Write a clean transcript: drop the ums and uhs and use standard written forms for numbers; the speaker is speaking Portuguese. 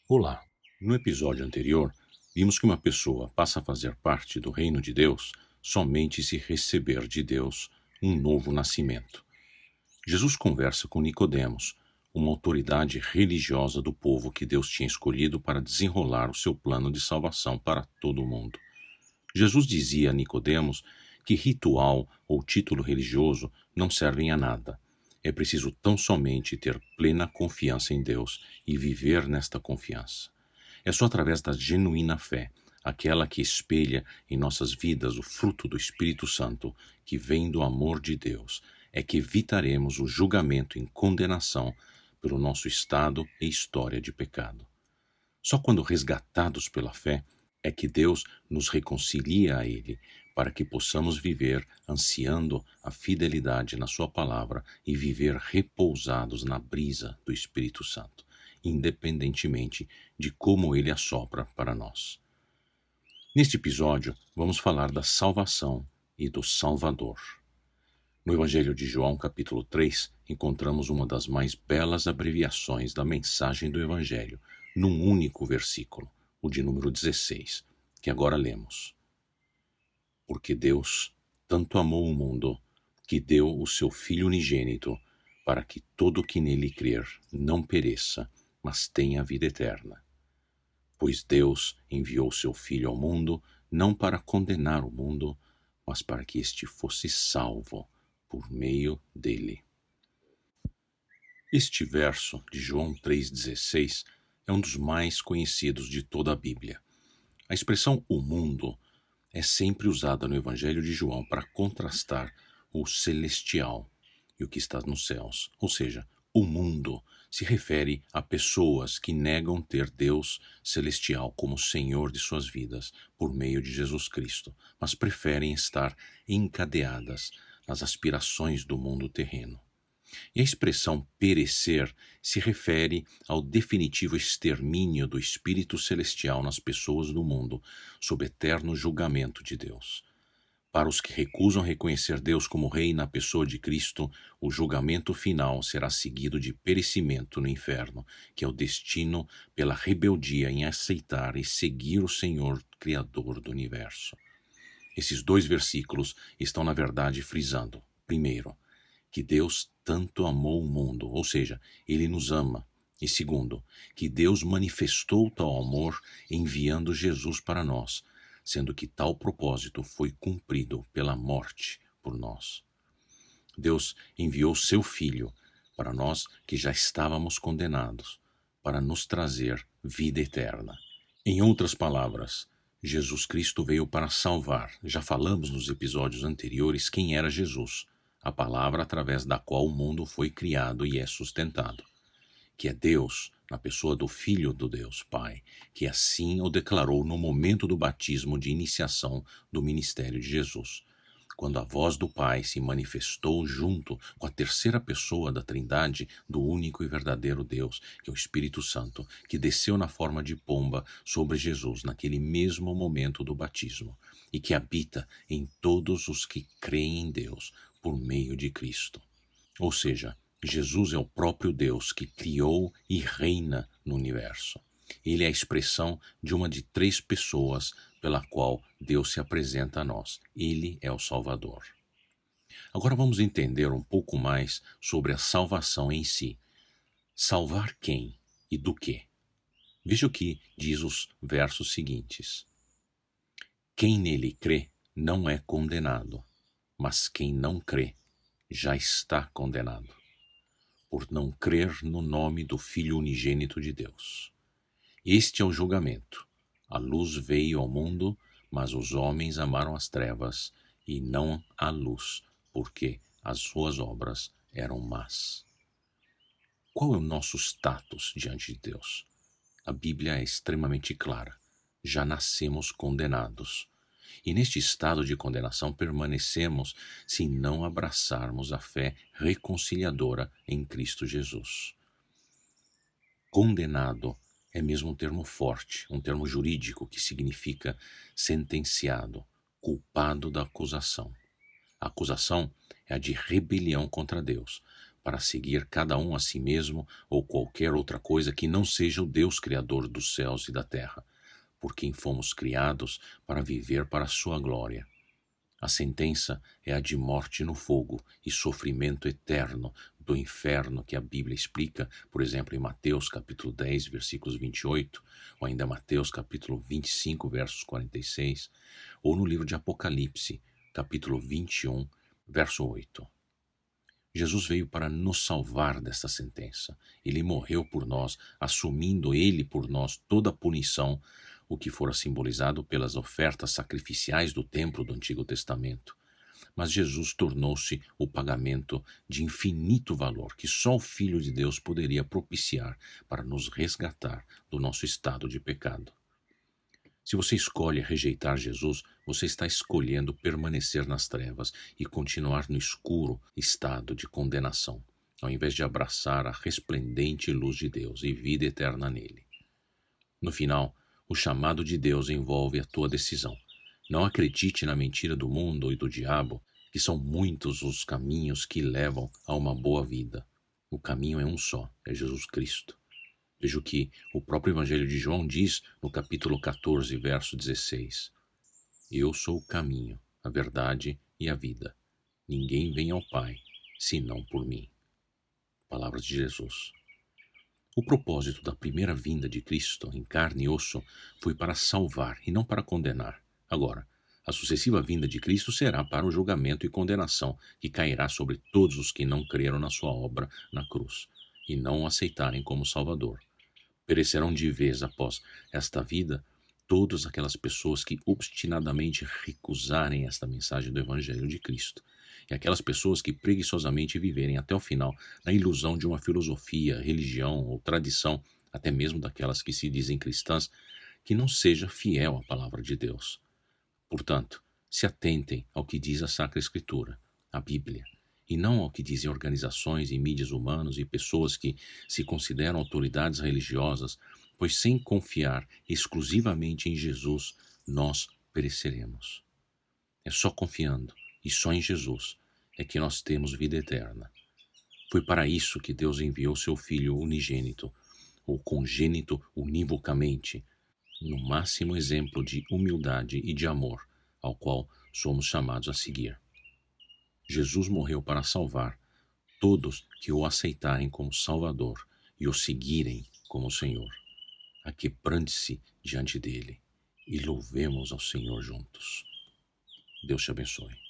Olá! No episódio anterior, vimos que uma pessoa passa a fazer parte do reino de Deus somente se receber de Deus um novo nascimento. Jesus conversa com Nicodemos, uma autoridade religiosa do povo que Deus tinha escolhido para desenrolar o seu plano de salvação para todo o mundo. Jesus dizia a Nicodemos que ritual ou título religioso não servem a nada. É preciso tão somente ter plena confiança em Deus e viver nesta confiança. É só através da genuína fé, aquela que espelha em nossas vidas o fruto do Espírito Santo, que vem do amor de Deus, é que evitaremos o julgamento em condenação pelo nosso estado e história de pecado. Só quando resgatados pela fé é que Deus nos reconcilia a Ele, para que possamos viver ansiando a fidelidade na Sua palavra e viver repousados na brisa do Espírito Santo, independentemente de como Ele assopra para nós. Neste episódio, vamos falar da salvação e do Salvador. No Evangelho de João, capítulo 3, encontramos uma das mais belas abreviações da mensagem do Evangelho, num único versículo, o de número 16, que agora lemos. Porque Deus tanto amou o mundo, que deu o seu Filho unigênito, para que todo o que nele crer não pereça, mas tenha a vida eterna. Pois Deus enviou seu Filho ao mundo, não para condenar o mundo, mas para que este fosse salvo por meio dele. Este verso de João 3,16 é um dos mais conhecidos de toda a Bíblia. A expressão o mundo é sempre usada no Evangelho de João para contrastar o celestial e o que está nos céus. Ou seja, o mundo se refere a pessoas que negam ter Deus celestial como Senhor de suas vidas por meio de Jesus Cristo, mas preferem estar encadeadas nas aspirações do mundo terreno. E a expressão perecer se refere ao definitivo extermínio do espírito celestial nas pessoas do mundo, sob eterno julgamento de Deus. Para os que recusam reconhecer Deus como Rei na pessoa de Cristo, o julgamento final será seguido de perecimento no inferno, que é o destino pela rebeldia em aceitar e seguir o Senhor Criador do universo. Esses dois versículos estão, na verdade, frisando, primeiro, que Deus tanto amou o mundo, ou seja, Ele nos ama. E segundo, que Deus manifestou tal amor enviando Jesus para nós, sendo que tal propósito foi cumprido pela morte por nós. Deus enviou seu Filho para nós que já estávamos condenados, para nos trazer vida eterna. Em outras palavras, Jesus Cristo veio para salvar. Já falamos nos episódios anteriores quem era Jesus, a palavra através da qual o mundo foi criado e é sustentado, que é Deus, na pessoa do Filho do Deus Pai, que assim o declarou no momento do batismo de iniciação do ministério de Jesus, quando a voz do Pai se manifestou junto com a terceira pessoa da Trindade do único e verdadeiro Deus, que é o Espírito Santo, que desceu na forma de pomba sobre Jesus naquele mesmo momento do batismo e que habita em todos os que creem em Deus por meio de Cristo. Ou seja, Jesus é o próprio Deus que criou e reina no universo. Ele é a expressão de uma de três pessoas pela qual Deus se apresenta a nós. Ele é o Salvador. Agora vamos entender um pouco mais sobre a salvação em si. Salvar quem e do quê? Veja o que diz os versos seguintes. Quem nele crê não é condenado, mas quem não crê já está condenado, por não crer no nome do Filho unigênito de Deus. Este é o julgamento. A luz veio ao mundo, mas os homens amaram as trevas e não a luz, porque as suas obras eram más. Qual é o nosso status diante de Deus? A Bíblia é extremamente clara. Já nascemos condenados. E neste estado de condenação permanecemos se não abraçarmos a fé reconciliadora em Cristo Jesus. Condenado é mesmo um termo forte, um termo jurídico que significa sentenciado, culpado da acusação. A acusação é a de rebelião contra Deus, para seguir cada um a si mesmo ou qualquer outra coisa que não seja o Deus Criador dos céus e da terra, por quem fomos criados para viver para a sua glória. A sentença é a de morte no fogo e sofrimento eterno do inferno que a Bíblia explica, por exemplo, em Mateus capítulo 10, versículos 28, ou ainda Mateus capítulo 25, versos 46, ou no livro de Apocalipse, capítulo 21, verso 8. Jesus veio para nos salvar desta sentença. Ele morreu por nós, assumindo ele por nós toda a punição, o que fora simbolizado pelas ofertas sacrificiais do templo do Antigo Testamento. Mas Jesus tornou-se o pagamento de infinito valor que só o Filho de Deus poderia propiciar para nos resgatar do nosso estado de pecado. Se você escolhe rejeitar Jesus, você está escolhendo permanecer nas trevas e continuar no escuro estado de condenação, ao invés de abraçar a resplendente luz de Deus e vida eterna nele. No final, o chamado de Deus envolve a tua decisão. Não acredite na mentira do mundo e do diabo, que são muitos os caminhos que levam a uma boa vida. O caminho é um só, é Jesus Cristo. Veja o que o próprio Evangelho de João diz no capítulo 14, verso 16. Eu sou o caminho, a verdade e a vida. Ninguém vem ao Pai, senão por mim. Palavras de Jesus. O propósito da primeira vinda de Cristo em carne e osso foi para salvar e não para condenar. Agora, a sucessiva vinda de Cristo será para o julgamento e condenação que cairá sobre todos os que não creram na sua obra na cruz e não o aceitarem como Salvador. Perecerão de vez após esta vida todas aquelas pessoas que obstinadamente recusarem esta mensagem do Evangelho de Cristo, e aquelas pessoas que preguiçosamente viverem até o final na ilusão de uma filosofia, religião ou tradição, até mesmo daquelas que se dizem cristãs, que não seja fiel à palavra de Deus. Portanto, se atentem ao que diz a Sacra Escritura, a Bíblia, e não ao que dizem organizações e mídias humanos e pessoas que se consideram autoridades religiosas, pois sem confiar exclusivamente em Jesus, nós pereceremos. É só confiando e só em Jesus é que nós temos vida eterna. Foi para isso que Deus enviou seu Filho unigênito, ou congênito univocamente, no máximo exemplo de humildade e de amor, ao qual somos chamados a seguir. Jesus morreu para salvar todos que o aceitarem como Salvador e o seguirem como Senhor. Aquebrante-se diante dele e louvemos ao Senhor juntos. Deus te abençoe.